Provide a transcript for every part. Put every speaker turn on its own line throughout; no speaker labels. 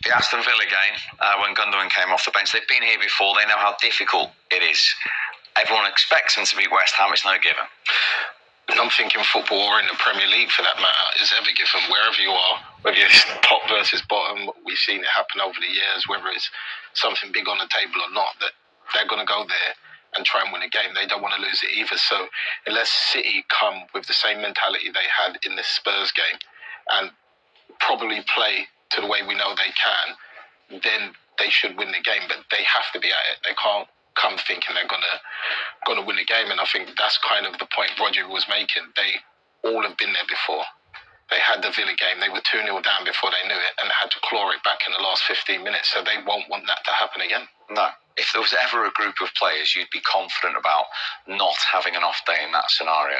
The Aston Villa game, when Gundogan came off the bench, they've been here before. They know how difficult it is. Everyone expects them to beat West Ham. It's no given.
I'm thinking football, or in the Premier League for that matter, is ever given. Wherever you are, whether it's top versus bottom, we've seen it happen over the years, whether it's something big on the table or not, that they're going to go there and try and win a game. They don't want to lose it either. So unless City come with the same mentality they had in the Spurs game and probably play to the way we know they can, then they should win the game. But they have to be at it. They can't come thinking they're gonna win the game. And I think that's kind of the point Roger was making. They all have been there before. They had the Villa game. They were 2-0 down before they knew it, and they had to claw it back in the last 15 minutes. So they won't want that to happen again.
No. If there was ever a group of players you'd be confident about not having an off day in that scenario,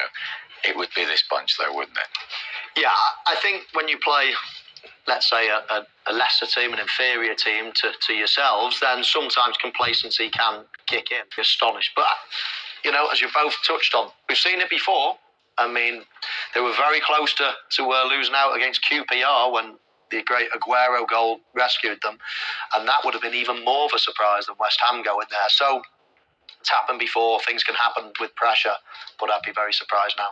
it would be this bunch, though, wouldn't it?
Yeah, I think when you play, let's say, a lesser team, an inferior team to yourselves, then sometimes complacency can kick in. You're astonished. But, you know, as you both touched on, we've seen it before. I mean, they were very close to losing out against QPR when the great Aguero goal rescued them. And that would have been even more of a surprise than West Ham going there. So it's happened before. Things can happen with pressure, but I'd be very surprised now.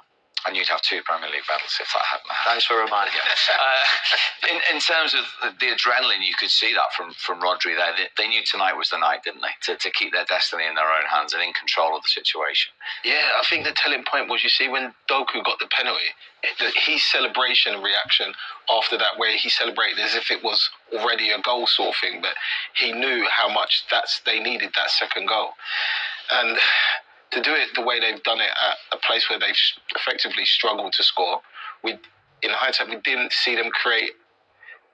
And you'd have 2 Premier League battles if that happened.
Thanks for reminding me.
In terms of the adrenaline, you could see that from Rodri there. They knew tonight was the night, didn't they? To keep their destiny in their own hands and in control of the situation.
Yeah, I think the telling point was, you see, when Doku got the penalty, his celebration and reaction after that, where he celebrated as if it was already a goal sort of thing, but he knew how much they needed that second goal. And to do it the way they've done it at a place where they've effectively struggled to score, in hindsight, we didn't see them create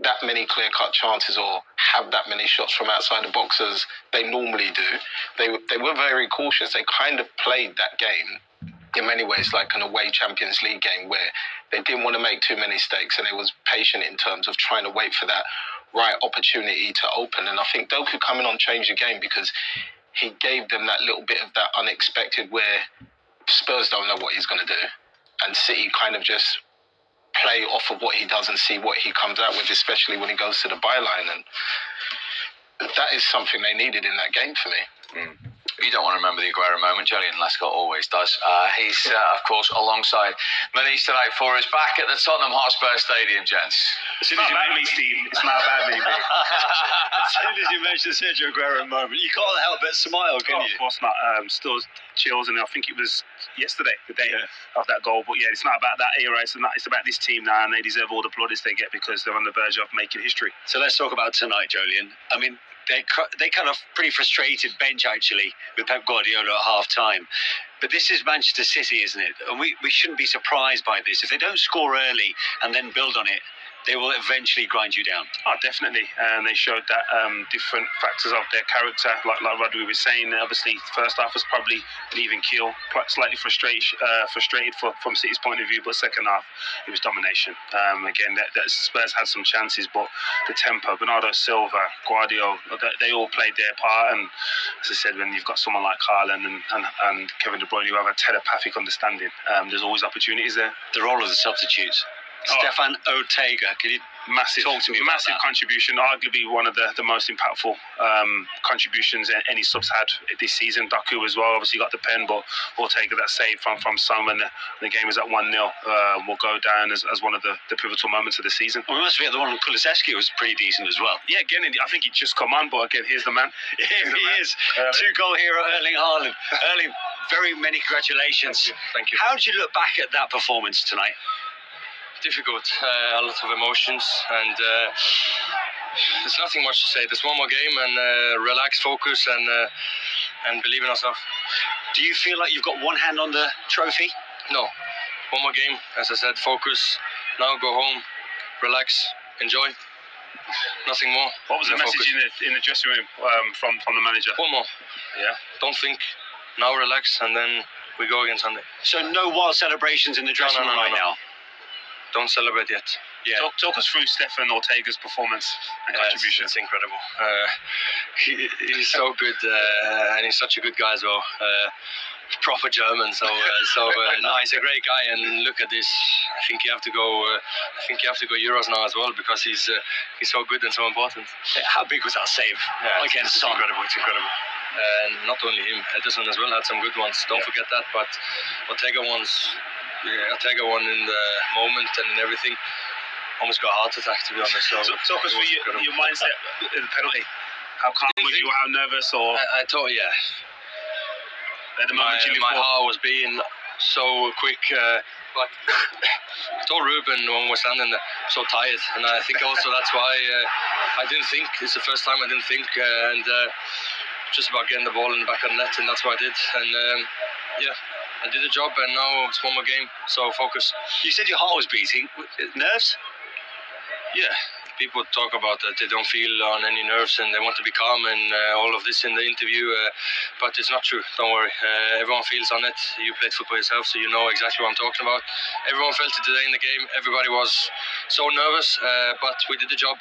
that many clear-cut chances or have that many shots from outside the box as they normally do. They were very cautious. They kind of played that game in many ways like an away Champions League game, where they didn't want to make too many mistakes, and they was patient in terms of trying to wait for that right opportunity to open. And I think Doku coming on changed the game, because he gave them that little bit of that unexpected, where Spurs don't know what he's going to do, and City kind of just play off of what he does and see what he comes out with, especially when he goes to the byline. And that is something they needed in that game for me.
You don't want to remember the Aguero moment. Julian Lescott always does. He's, of course, alongside Manish tonight for us, back at the Tottenham Hotspur Stadium, gents.
As soon as you mention Steve, it's not about me, mate.
As soon as you mentioned Sergio Aguero moment, you can't help but smile, can you?
Of course not. Still chills, and I think it was yesterday, the day of that goal. But yeah, it's not about that era. It's about this team now, and they deserve all the plaudits they get because they're on the verge of making history.
So let's talk about tonight, Jolien. I mean, they kind of pretty frustrated bench, actually, with Pep Guardiola at half-time. But this is Manchester City, isn't it? And we shouldn't be surprised by this. If they don't score early and then build on it, they will eventually grind you down.
Oh, definitely. And they showed that different factors of their character, like Rodri was saying. Obviously, the first half was probably an even keel, slightly frustrated from City's point of view, but second half, it was domination. Again, that Spurs had some chances, but the tempo, Bernardo Silva, Guardiola, they all played their part. And as I said, when you've got someone like Haaland and Kevin De Bruyne who have a telepathic understanding, there's always opportunities there.
The role of the substitutes. Stefan Ortega, can you talk to me about
massive
that?
Contribution, arguably one of the most impactful contributions any subs had this season. Doku as well, obviously got the pen, but Ortega, that save from Son when the game was at 1-0 will go down as one of the pivotal moments of the season.
Well, we must forget the one on Kulusevski was pretty decent as well.
Yeah, again, I think he just come on, but again, here's the man.
Here he is, 2-goal hero Erling Haaland. Erling, very many congratulations.
Thank you.
How did you look back at that performance tonight?
Difficult, a lot of emotions, and there's nothing much to say. There's one more game, and relax, focus, and believe in ourselves.
Do you feel like you've got one hand on the trophy?
No, one more game. As I said, focus. Now go home, relax, enjoy. Nothing more.
What was the message
focus
in the dressing room from the manager?
One more. Yeah. Don't think. Now relax, and then we go again Sunday.
So no wild celebrations in the dressing room right now?
Don't celebrate yet.
Yeah.
Talk us through Stefan Ortega's performance and contribution.
It's incredible. He's so good, and he's such a good guy as well. Proper German, so no, he's a great guy. And look at this. I think you have to go. Euros now as well, because he's so good and so important.
How big was that save against
It's
Son?
incredible. It's incredible. And not only him, Ederson as well had some good ones. Don't forget that. But Ortega won in the moment and in everything. Almost got a heart attack, to be honest. So
talk us through your mindset in the penalty. How calm was you? How nervous? Or
I thought, yeah.
At the moment
my heart was beating so quick. But I told Ruben when we're standing there, so tired, and I think also that's why I didn't think. It's the first time I didn't think, and just about getting the ball in the back of the net, and that's what I did. And I did the job, and now it's one more game, so focus.
You said your heart was beating. Nerves?
Yeah, people talk about that they don't feel on any nerves and they want to be calm and all of this in the interview, but it's not true. Don't worry. Everyone feels on it. You played football yourself, so you know exactly what I'm talking about. Everyone felt it today in the game. Everybody was so nervous, but we did the job.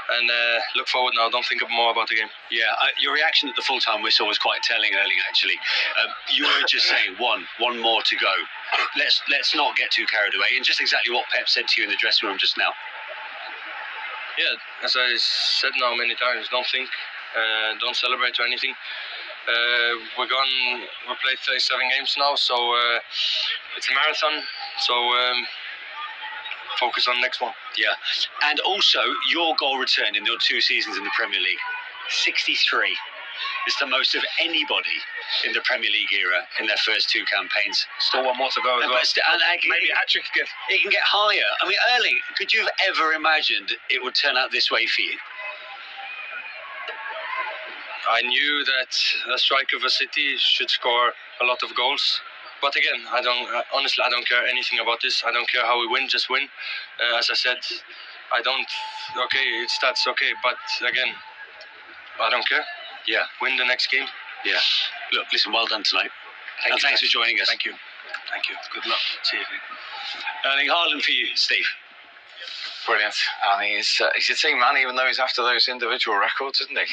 And look forward now. Don't think more about the game.
Yeah, your reaction at the full-time whistle was quite telling earlier, actually. You were just saying one more to go. Let's not get too carried away. And just exactly what Pep said to you in the dressing room just now.
Yeah, as I said now many times, don't think, don't celebrate or anything. We played 37 games now, so it's a marathon. So focus on the next one.
Yeah, and also your goal return in your 2 seasons in the Premier League, 63. It's the most of anybody in the Premier League era in their first 2 campaigns.
Still one more to go as well. Maybe a hat-trick again.
It can get higher. I mean, Erling, could you have ever imagined it would turn out this way for you?
I knew that a striker for City should score a lot of goals. But again, honestly, I don't care anything about this. I don't care how we win, just win. As I said, it's stats, okay. But again, I don't care.
Yeah.
Win the next game.
Yeah. Look, listen, well done tonight. Thanks for joining us.
Thank you. Good luck. See you.
Erling Haaland for you, Steve.
Brilliant. And he's a team man, even though he's after those individual records, isn't he?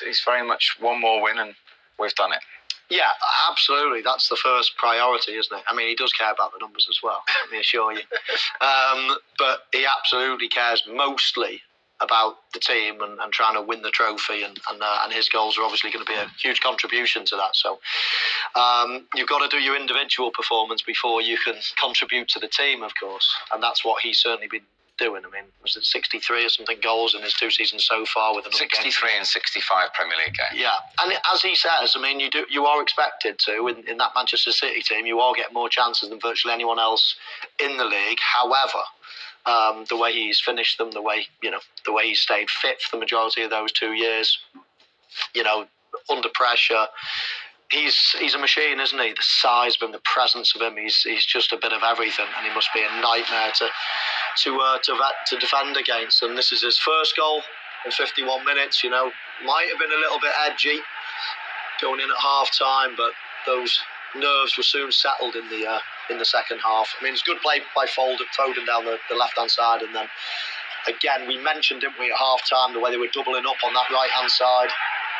He's very much one more win, and we've done it.
Yeah, absolutely. That's the first priority, isn't it? I mean, he does care about the numbers as well, let me assure you. But he absolutely cares mostly about the team and trying to win the trophy, and his goals are obviously going to be a huge contribution to that. So you've got to do your individual performance before you can contribute to the team, of course. And that's what he's certainly been doing. I mean, was it 63 or something goals in his 2 seasons so far with another
63
game?
and 65 Premier League games.
Yeah, and as he says, I mean, you are expected to in that Manchester City team. You are getting more chances than virtually anyone else in the league. However, the way he's finished them, the way he stayed fit for the majority of those 2 years, under pressure. He's a machine, isn't he? The size of him, the presence of him, he's just a bit of everything, and he must be a nightmare to defend against. And this is his first goal in 51 minutes. Might have been a little bit edgy going in at half time, but those nerves were soon settled in the second half. I mean, it's good play by Foden down the left hand side, and then again we mentioned, didn't we, at half time the way they were doubling up on that right hand side.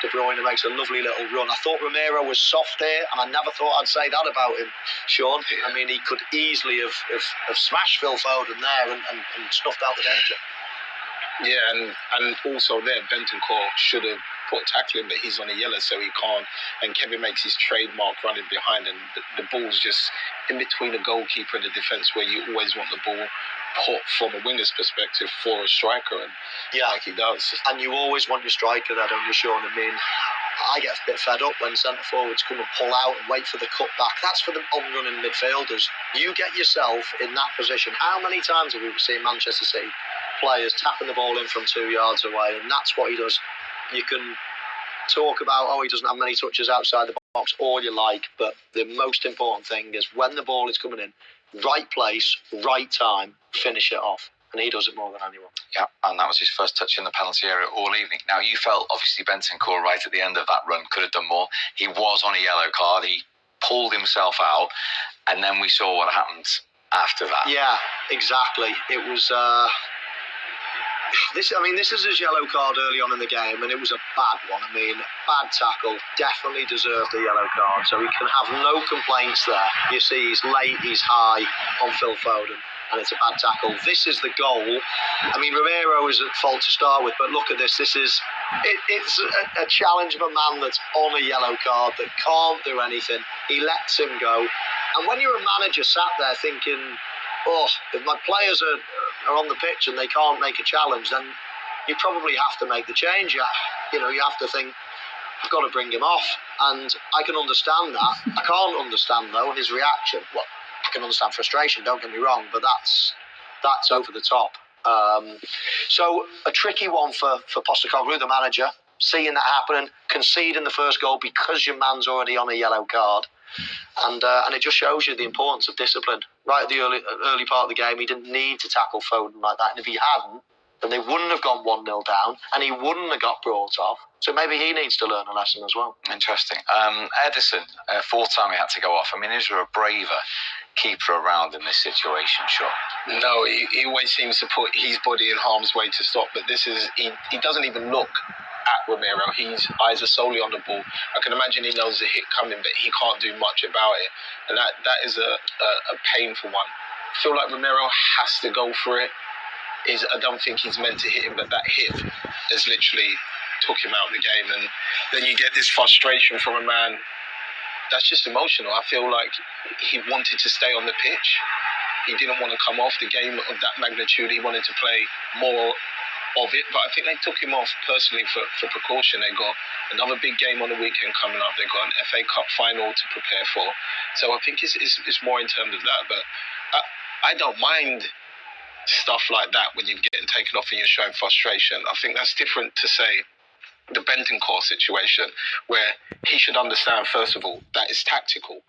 De Bruyne makes a lovely little run. I thought Romero was soft here, and I never thought I'd say that about him, Sean. I mean, he could easily have smashed Phil Foden there and snuffed out the danger.
Yeah, and also there, Bentancur should have put tackling, but he's on a yellow, so he can't. And Kevin makes his trademark running behind, and the ball's just in between the goalkeeper and the defence, where you always want the ball put from a winger's perspective for a striker, and like he does.
And you always want your striker there, don't you, Sean? I mean, I get a bit fed up when centre forwards come and pull out and wait for the cut back. That's for the on-running midfielders. You get yourself in that position. How many times have we seen Manchester City players tapping the ball in from 2 yards away? And that's what he does. You can talk about, he doesn't have many touches outside the box, all you like, but the most important thing is when the ball is coming in, right place, right time, finish it off. And he does it more than anyone.
Yeah, and that was his first touch in the penalty area all evening. Now, you felt, obviously, Bentancur right at the end of that run could have done more. He was on a yellow card. He pulled himself out, and then we saw what happened. after that.
Yeah, exactly. It was. This is his yellow card early on in the game, and it was a bad one. I mean, bad tackle, definitely deserved a yellow card, so he can have no complaints there. You see, he's late, he's high on Phil Foden, and it's a bad tackle. This is the goal. I mean, Romero is at fault to start with, but look at this. It's a challenge of a man that's on a yellow card, that can't do anything. He lets him go. And when you're a manager sat there thinking, oh, if my players are on the pitch and they can't make a challenge, then you probably have to make the change. You have to think, I've got to bring him off. And I can understand that. I can't understand, though, his reaction. Well, I can understand frustration, don't get me wrong, but that's over the top. So a tricky one for Postecoglou, the manager, seeing that happening, conceding the first goal because your man's already on a yellow card. And it just shows you the importance of discipline. Right at the early part of the game, he didn't need to tackle Foden like that. And if he hadn't, then they wouldn't have gone 1-0 down, and he wouldn't have got brought off. So maybe he needs to learn a lesson as well.
Interesting. Ederson, fourth time he had to go off. I mean, is there a braver keeper around in this situation, sure?
No, he always seems to put his body in harm's way to stop, but this is, he doesn't even look at Romero. His eyes are solely on the ball. I can imagine he knows the hit coming, but he can't do much about it. And that is a painful one. I feel like Romero has to go for it. I don't think he's meant to hit him, but that hit has literally took him out of the game. And then you get this frustration from a man that's just emotional. I feel like he wanted to stay on the pitch. He didn't want to come off the game of that magnitude. He wanted to play more of it, but I think they took him off personally for precaution. They got another big game on the weekend coming up. They got an FA Cup final to prepare for. So I think it's more in terms of that. But I don't mind stuff like that when you're getting taken off and you're showing frustration. I think that's different to, say, the Bentancur situation, where he should understand, first of all, that is tactical.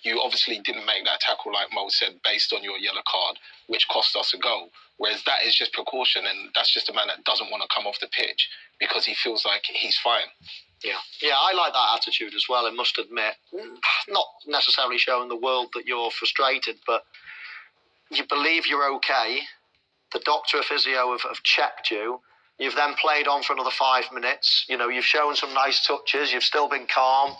You obviously didn't make that tackle, like Mo said, based on your yellow card, which cost us a goal. Whereas that is just precaution, and that's just a man that doesn't want to come off the pitch because he feels like he's fine.
Yeah, I like that attitude as well, I must admit. Not necessarily showing the world that you're frustrated, but you believe you're okay. The doctor or physio have checked you. You've then played on for another 5 minutes. You've shown some nice touches. You've still been calm.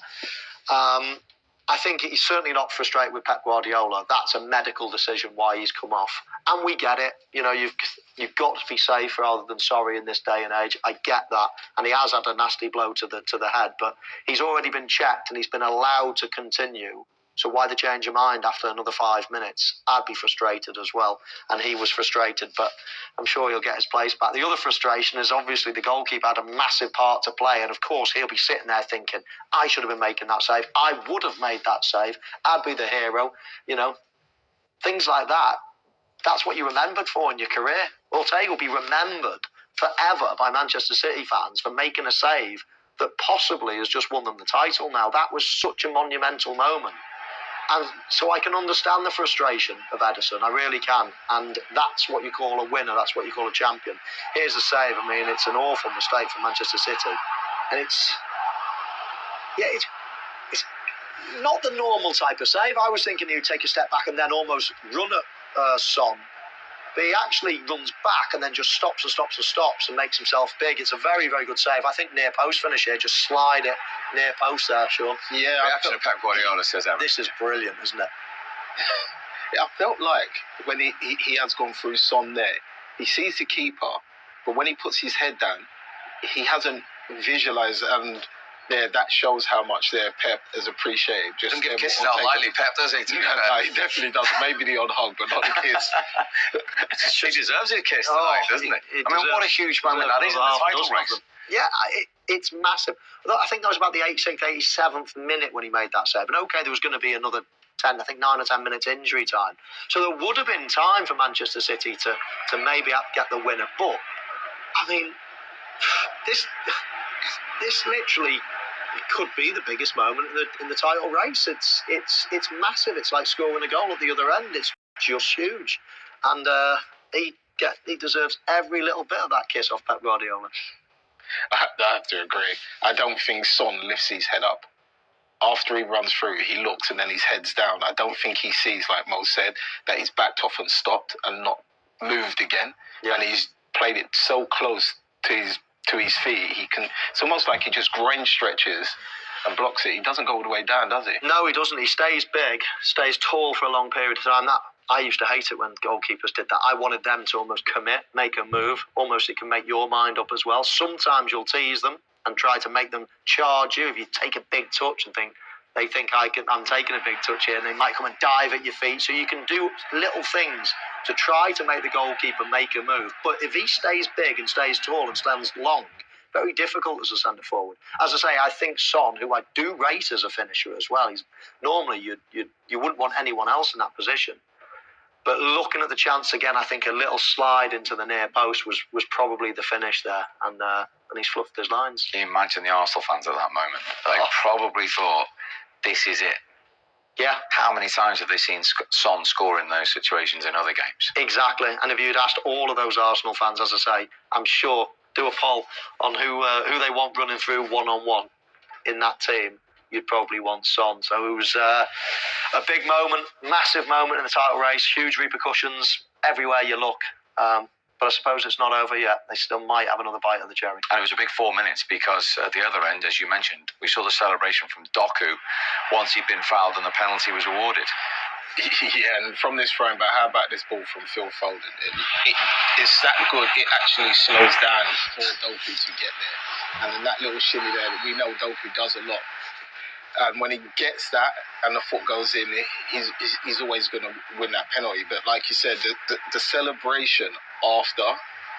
I think he's certainly not frustrated with Pep Guardiola. That's a medical decision why he's come off. And we get it. You've got to be safe rather than sorry in this day and age. I get that. And he has had a nasty blow to the head. But he's already been checked and he's been allowed to continue. So why the change of mind after another 5 minutes? I'd be frustrated as well. And he was frustrated, but I'm sure he'll get his place back. The other frustration is obviously the goalkeeper had a massive part to play. And of course, he'll be sitting there thinking, I should have been making that save. I would have made that save. I'd be the hero. Things like that. That's what you're remembered for in your career. Ortega will be remembered forever by Manchester City fans for making a save that possibly has just won them the title now. That was such a monumental moment. And so I can understand the frustration of Ederson. I really can. And that's what you call a winner. That's what you call a champion. Here's a save. I mean, it's an awful mistake from Manchester City. And it's not the normal type of save. I was thinking he would take a step back and then almost run at Son. But he actually runs back and then just stops and makes himself big. It's a very, very good save. I think near post finish here, just slide it near post there, Sean.
Yeah,
Reaction of Pep Guardiola says that.
This is brilliant, isn't it?
I felt like when he has gone through Son there, he sees the keeper, but when he puts his head down, he hasn't visualised, and that shows how much Pep is appreciated.
Doesn't give kisses out lightly, Pep, does he?
No, he definitely doesn't. Maybe the odd hug, but not the kiss.
He deserves a kiss tonight, doesn't he? What a huge moment that is in the title race.
Yeah, it's massive. I think that was about the 86th, 87th minute when he made that save. And okay, there was going to be another 9 or 10 minutes injury time. So there would have been time for Manchester City to maybe get the winner. But, I mean, this literally could be the biggest moment in the title race. It's massive. It's like scoring a goal at the other end. It's just huge. And he deserves every little bit of that kiss off Pep Guardiola.
I have to agree. I don't think Son lifts his head up. after he runs through, he looks and then his head's down. I don't think he sees, like Mo said, that he's backed off and stopped and not moved again. Yeah. And he's played it so close to his feet. It's almost like he just groin stretches and blocks it. He doesn't go all the way down, does he?
No, he doesn't. He stays big, stays tall for a long period of time. I used to hate it when goalkeepers did that. I wanted them to almost commit, make a move. Almost it can make your mind up as well. Sometimes you'll tease them and try to make them charge you. If you take a big touch and they think I'm taking a big touch here, and they might come and dive at your feet. So you can do little things to try to make the goalkeeper make a move. But if he stays big and stays tall and stands long, very difficult as a centre forward. As I say, I think Son, who I do rate as a finisher as well, he's normally you wouldn't want anyone else in that position. But looking at the chance again, I think a little slide into the near post was probably the finish there, and he's fluffed his lines.
Can you imagine the Arsenal fans at that moment? They probably thought, this is it.
Yeah.
How many times have they seen Son score in those situations in other games?
Exactly. And if you'd asked all of those Arsenal fans, as I say, I'm sure, do a poll on who they want running through one-on-one in that team, you'd probably want Son. So it was a big moment, massive moment in the title race, huge repercussions everywhere you look. But I suppose it's not over yet. They still might have another bite of the cherry.
And it was a big 4 minutes because at the other end, as you mentioned, we saw the celebration from Doku once he'd been fouled and the penalty was awarded.
Yeah, and from this throwing back, how about this ball from Phil Foden? It's that good, it actually slows down for Doku to get there. And then that little shimmy there, we know Doku does a lot. And when he gets that and the foot goes in, he's always going to win that penalty. But like you said, the celebration after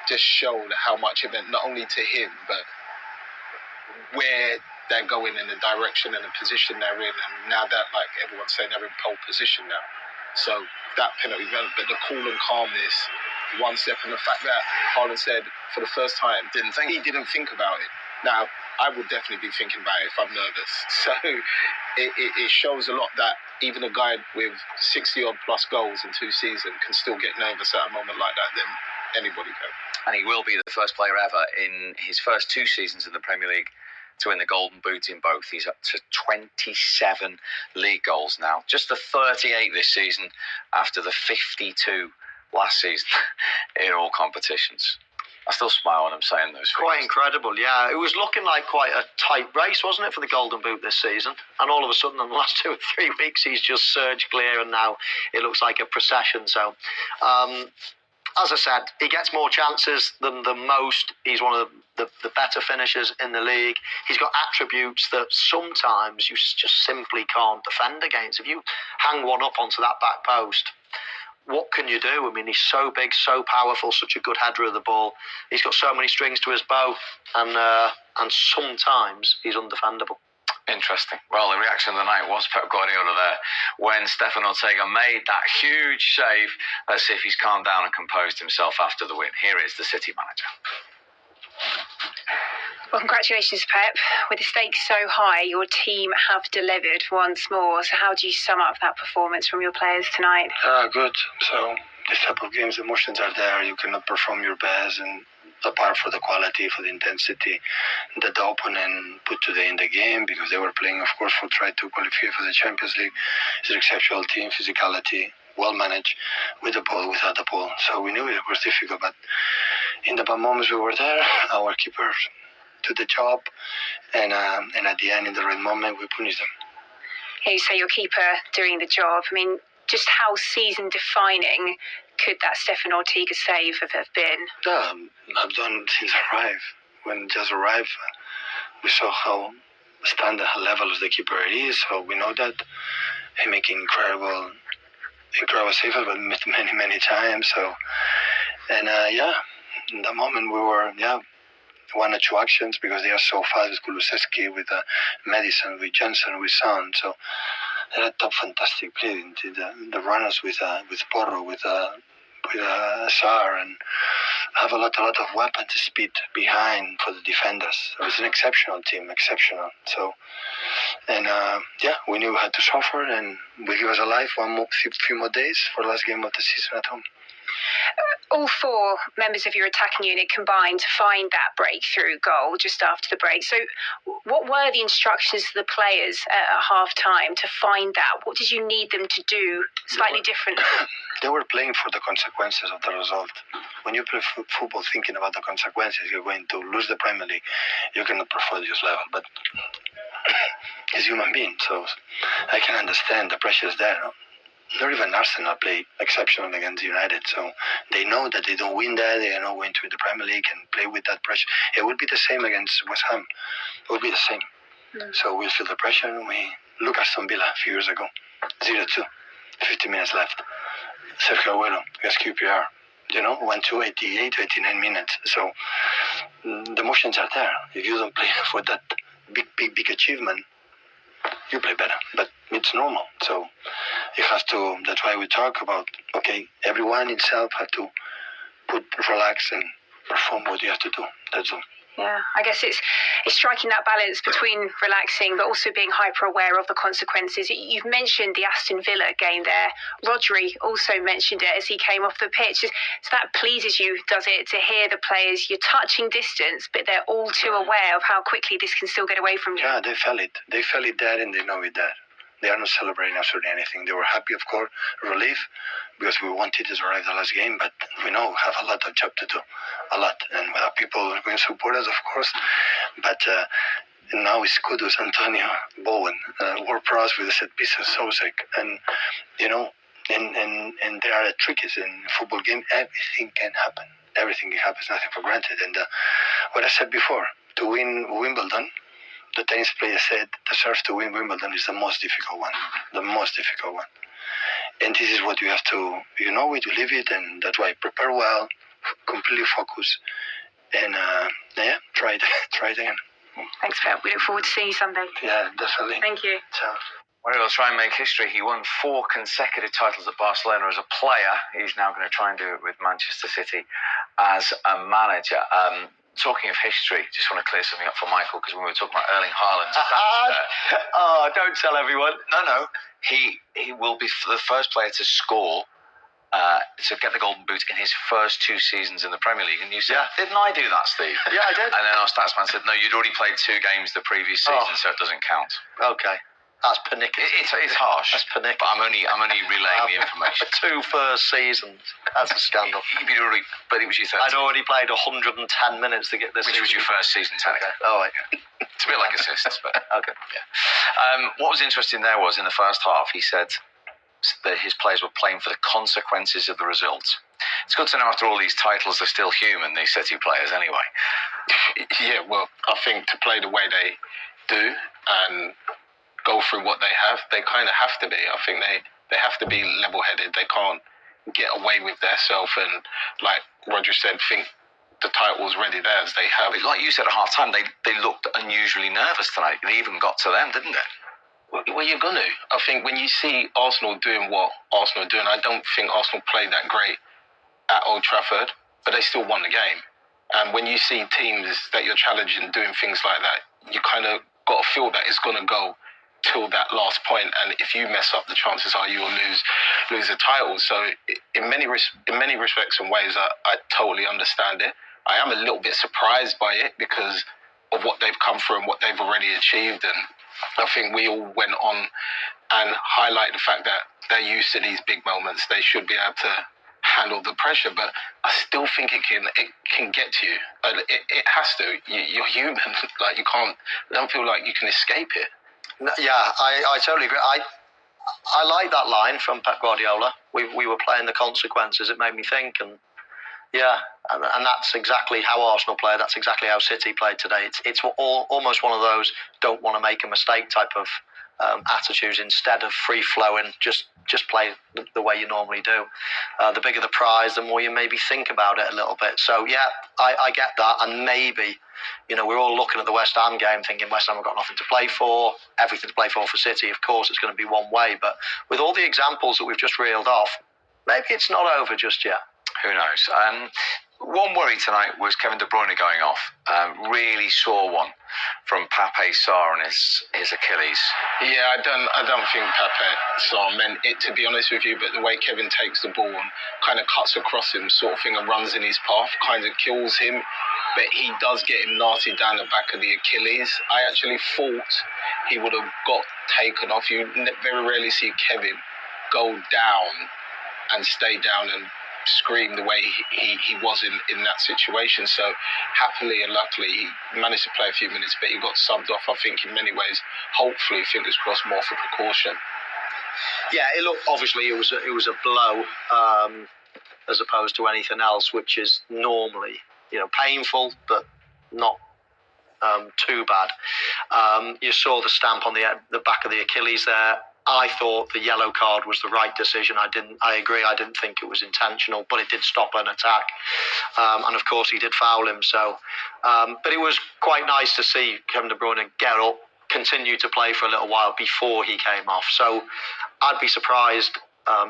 just showed how much it meant not only to him, but where they're going in the direction and the position they're in. And now that, like everyone's saying, they're in pole position now. So that penalty, but the cool and calmness, one step, and the fact that Haaland said for the first time, he didn't think about it. Now, I would definitely be thinking about it if I'm nervous. So it shows a lot that even a guy with 60-odd plus goals in 2 seasons can still get nervous at a moment like that, then anybody can.
And he will be the first player ever in his first 2 seasons in the Premier League to win the Golden Boot in both. He's up to 27 league goals now. Just the 38 this season after the 52 last season in all competitions. I still smile when I'm saying those.
Quite incredible, yeah. It was looking like quite a tight race, wasn't it, for the Golden Boot this season? And all of a sudden, in the last 2 or 3 weeks, he's just surged clear, and now it looks like a procession. So, as I said, he gets more chances than the most. He's one of the better finishers in the league. He's got attributes that sometimes you just simply can't defend against. If you hang one up onto that back post, what can you do? I mean, he's so big, so powerful, such a good header of the ball. He's got so many strings to his bow, and sometimes he's undefendable.
Interesting. Well, the reaction of the night was Pep Guardiola there when Stefan Ortega made that huge save. Let's see if he's calmed down and composed himself after the win. Here is the City manager.
Well, congratulations, Pep. With the stakes so high, your team have delivered once more. So how do you sum up that performance from your players tonight?
Good. So this type of games, emotions are there. You cannot perform your best, and apart from the quality, for the intensity that the opponent put today in the game, because they were playing, of course, for try to qualify for the Champions League. It's an exceptional team, physicality, well managed, with the ball, without the ball. So we knew it was difficult, but in the bad moments we were there, our keepers did the job, and at the end, in the right moment, we punished them.
You say your keeper doing the job. I mean, just how season-defining could that Stefan Ortega save have been?
I've done since I arrived. When just arrived, we saw how standard level of the keeper is, so we know that he making incredible saves, but many times. So, and in that moment we were 1 or 2 actions, because they are so fast with Kulusevski, with Madison, with Jensen, with Son. So they're a top fantastic player. The runners with Porro, with Sar, and have a lot of weapons, speed behind for the defenders. So it's an exceptional team, exceptional. So, and we knew we had to suffer, and we give us a life, few more days for the last game of the season at home.
all four members of your attacking unit combined to find that breakthrough goal just after the break. So what were the instructions to the players at half-time to find that? What did you need them to do slightly different?
They were playing for the consequences of the result. When you play football thinking about the consequences, you're going to lose the Premier League, you cannot perform at this level. But he's a human being, so I can understand the pressure is there. No? Not even Arsenal play exceptional against United, so they know that they don't win that, they are not going to win the Premier League and play with that pressure. It will be the same against West Ham. It will be the same. So we'll feel the pressure. We look at Aston Villa a few years ago, 0-2, 50 minutes left. Sergio Aguero against QPR, 1-2, 88, 89 minutes. So the emotions are there. If you don't play for that big achievement, you play better, but it's normal. So you have to, that's why we talk about, okay, everyone himself have to relax and perform what you have to do. That's all.
Yeah, I guess it's striking that balance between relaxing but also being hyper aware of the consequences. You've mentioned the Aston Villa game there. Rodri also mentioned it as he came off the pitch. So that pleases you, does it, to hear the players, you're touching distance, but they're all too aware of how quickly this can still get away from you?
Yeah, they felt it. They felt it there and they know it there. They are not celebrating absolutely anything. They were happy, of course, relief, because we wanted to survive the last game, but we know we have a lot of job to do, a lot. And we have people who are going to support us, of course, but now it's Kudus, Antonio, Bowen, world pros with the set pieces, Sosek, and, and there are tricks in football game. Everything can happen. Everything can happen. It's nothing for granted. And what I said before, to win Wimbledon, the tennis player said the serve to win Wimbledon is the most difficult one. The most difficult one. And this is what you have to, you know it, you live it, and that's why prepare well, completely focus, and try it again.
Thanks, Phil. We look forward to seeing you Sunday.
Yeah, definitely.
Thank you.
Ciao.
Well, he'll try and make history. He won 4 consecutive titles at Barcelona as a player. He's now going to try and do it with Manchester City as a manager. Talking of history, just want to clear something up for Michael, because when we were talking about Erling Haaland's
Don't tell everyone.
No. He will be the first player to score, to get the Golden Boot in his first 2 seasons in the Premier League. And you said, didn't I do that, Steve?
Yeah, I did.
And then our statsman said, no, you'd already played 2 games the previous season, so it doesn't count.
Okay. That's panicky.
It's harsh.
That's panicky.
But I'm only relaying the information.
2 first seasons. That's a scandal.
But it was your third.
I'd already played 110 minutes to get this.
Which was your first season, technically.
Okay. Oh, right.
It's a bit like assists, but
okay.
Yeah. What was interesting there was in the first half, he said that his players were playing for the consequences of the results. It's good to know after all these titles, they're still human, these City players, anyway.
Yeah, well, I think to play the way they do and go through what they kind of have to be. I think they have to be level-headed. They can't get away with themselves and, like Roger said, think the title's already theirs. They have.
Like you said at half-time, they looked unusually nervous tonight. They even got to them, didn't they?
Well, you're going to. I think when you see Arsenal doing what Arsenal are doing, I don't think Arsenal played that great at Old Trafford, but they still won the game. And when you see teams that you're challenging doing things like that, you kind of got to feel that it's going to go till that last point, and if you mess up, the chances are you will lose the title. So in many respects and ways, I totally understand it. I am a little bit surprised by it because of what they've come through and what they've already achieved, and I think we all went on and highlight the fact that they're used to these big moments. They should be able to handle the pressure, but I still think it can get to you. It has to. You're human. Like you can't. I don't feel like you can escape it.
Yeah, I totally agree. I like that line from Pep Guardiola. We were playing the consequences. It made me think, and that's exactly how Arsenal played. That's exactly how City played today. It's almost one of those don't want to make a mistake type of attitudes instead of free flowing. Just play the way you normally do. The bigger the prize, the more you maybe think about it a little bit. So yeah, I get that, and maybe. We're all looking at the West Ham game thinking West Ham have got nothing to play for, everything to play for City. Of course, it's going to be one way. But with all the examples that we've just reeled off, maybe it's not over just yet.
Who knows? One worry tonight was Kevin De Bruyne going off. Really sore one. from Pape Sarr and his Achilles.
Yeah, I don't think Pape Sarr meant it, to be honest with you, but the way Kevin takes the ball and kind of cuts across him sort of thing and runs in his path kind of kills him, but he does get him nasty down the back of the Achilles. I actually thought he would have got taken off. You very rarely see Kevin go down and stay down and scream the way he was in that situation. So happily and luckily he managed to play a few minutes, but he got subbed off, I think, in many ways, hopefully, fingers crossed, more for precaution.
Yeah, obviously it was a blow as opposed to anything else, which is normally painful but not too bad. You saw the stamp on the back of the Achilles there. I thought the yellow card was the right decision. I agree. I didn't think it was intentional, but it did stop an attack. And of course, he did foul him. So, but it was quite nice to see Kevin De Bruyne get up, continue to play for a little while before he came off. So, I'd be surprised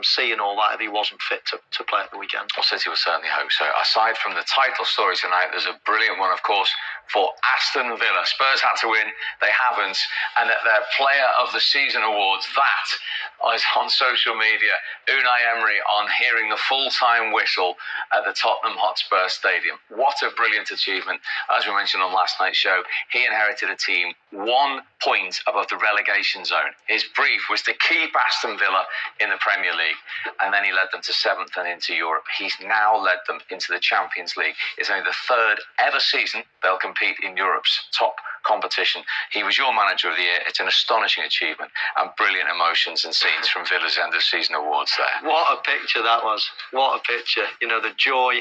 seeing all that if he wasn't fit to play at the weekend.
Well, City will certainly hope so. Aside from the title story tonight, there's a brilliant one, of course, for Aston Villa. Spurs had to win, they haven't, and at their Player of the Season awards, that is on social media. Unai Emery on hearing the full-time whistle at the Tottenham Hotspur Stadium. What a brilliant achievement. As we mentioned on last night's show, he inherited a team 1 point above the relegation zone. His brief was to keep Aston Villa in the Premier League, and then he led them to 7th and into Europe. He's now led them into the Champions League. It's only the 3rd ever season they'll compete in Europe's top competition. He was your manager of the year. It's an astonishing achievement and brilliant emotions and scenes from Villa's end of season awards there.
What a picture that was. What a picture. The joy,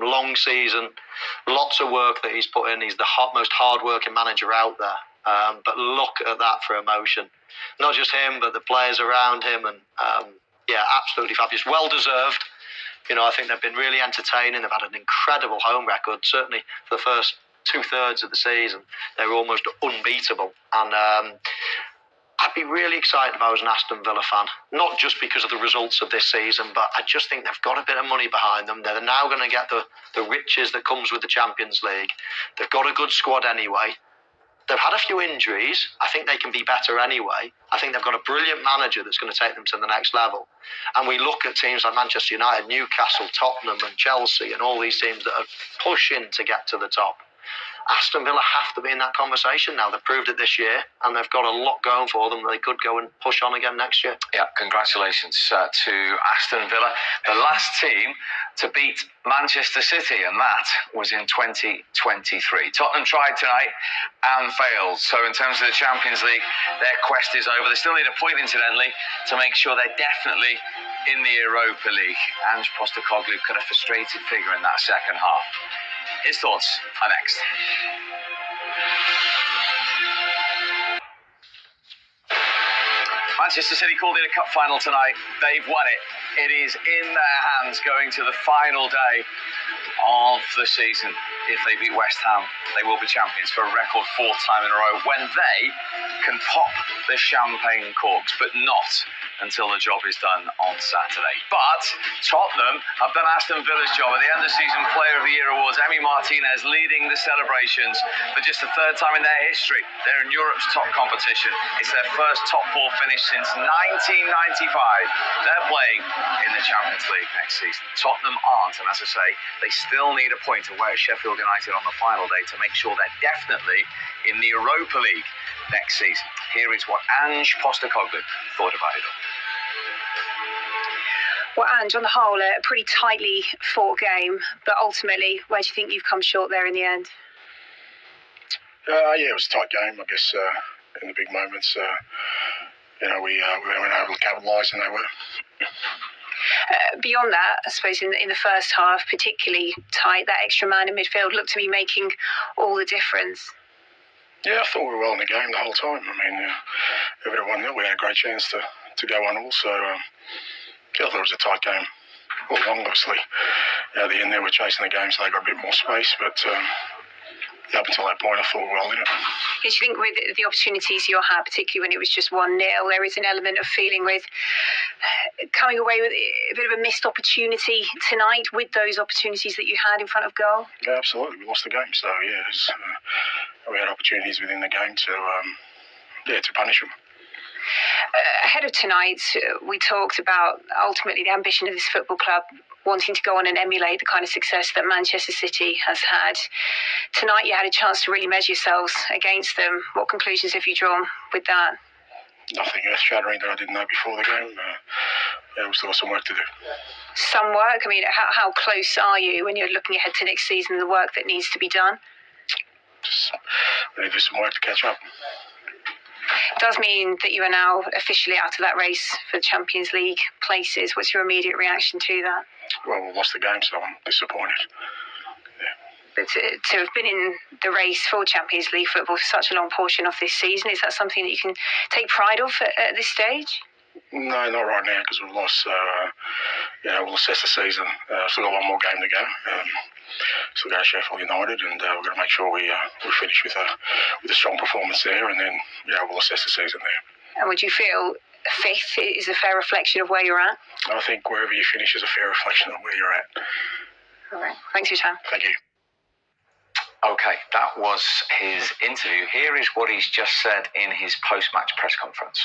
long season, lots of work that he's put in. He's the most hard-working manager out there. But look at that for emotion. Not just him, but the players around him. And absolutely fabulous. Well-deserved. I think they've been really entertaining. They've had an incredible home record, certainly for the first 2/3 of the season. They were almost unbeatable. And I'd be really excited if I was an Aston Villa fan. Not just because of the results of this season, but I just think they've got a bit of money behind them. They're now going to get the riches that comes with the Champions League. They've got a good squad anyway. They've had a few injuries. I think they can be better anyway. I think they've got a brilliant manager that's going to take them to the next level. And we look at teams like Manchester United, Newcastle, Tottenham and Chelsea and all these teams that are pushing to get to the top. Aston Villa have to be in that conversation now. They've proved it this year, and they've got a lot going for them. They could go and push on again next year.
Yeah, congratulations to Aston Villa, the last team to beat Manchester City, and that was in 2023. Tottenham tried tonight and failed. So in terms of the Champions League, their quest is over. They still need a point, incidentally, to make sure they're definitely in the Europa League. Ange Postecoglou cut a frustrated figure in that second half. His thoughts are next. Manchester City called it a cup final tonight. They've won it. It is in their hands going to the final day of the season. If they beat West Ham, they will be champions for a record 4th time in a row when they can pop the champagne corks, but not until the job is done on Saturday. But Tottenham have done Aston Villa's job at the end of season Player of the Year awards. Emi Martinez leading the celebrations for just the 3rd time in their history. They're in Europe's top competition. It's their first top 4 finish since 1995. They're playing in the Champions League next season. Tottenham aren't, and as I say, they still need a point away at Sheffield United on the final day to make sure they're definitely in the Europa League next season. Here is what Ange Postecoglou thought about it all.
Well, Ange, on the whole, a pretty tightly fought game, but ultimately, where do you think you've come short there in the end?
It was a tight game, I guess, in the big moments. We weren't able to capitalise, and they were.
Beyond that, I suppose in the first half, particularly tight, that extra man in midfield looked to be making all the difference.
Yeah, I thought we were well in the game the whole time. I mean, if it had 1-0, we had a great chance to go 1-1. So, I thought it was a tight game all along, obviously. At the end there, we're chasing the game, so they got a bit more space. But up until that point, I thought we were well in it.
Do you think with the opportunities you had, particularly when it was just 1-0, there is an element of feeling with coming away with a bit of a missed opportunity tonight with those opportunities that you had in front of goal?
Yeah, absolutely. We lost the game. So, we had opportunities within the game to punish them.
Ahead of tonight, we talked about ultimately the ambition of this football club wanting to go on and emulate the kind of success that Manchester City has had. Tonight you had a chance to really measure yourselves against them. What conclusions have you drawn with that?
Nothing earth-shattering that I didn't know before the game. We still have some work to do.
Some work? I mean, how close are you when you're looking ahead to next season, the work that needs to be done?
We need to do some work to catch up.
It does mean that you are now officially out of that race for the Champions League places. What's your immediate reaction to that?
Well, we lost the game, so I'm disappointed.
But to have been in the race for Champions League football for such a long portion of this season, is that something that you can take pride of at this stage?
No, not right now, because we've lost. We'll assess the season. Still got one more game to go. Still go to Sheffield United, and we're going to make sure we finish with a strong performance there, and then we'll assess the season there.
And would you feel fifth is a fair reflection of where you're at?
I think wherever you finish is a fair reflection of where you're at.
All right. Thanks for your time.
Thank you.
Okay, that was his interview. Here is what he's just said in his post-match press conference.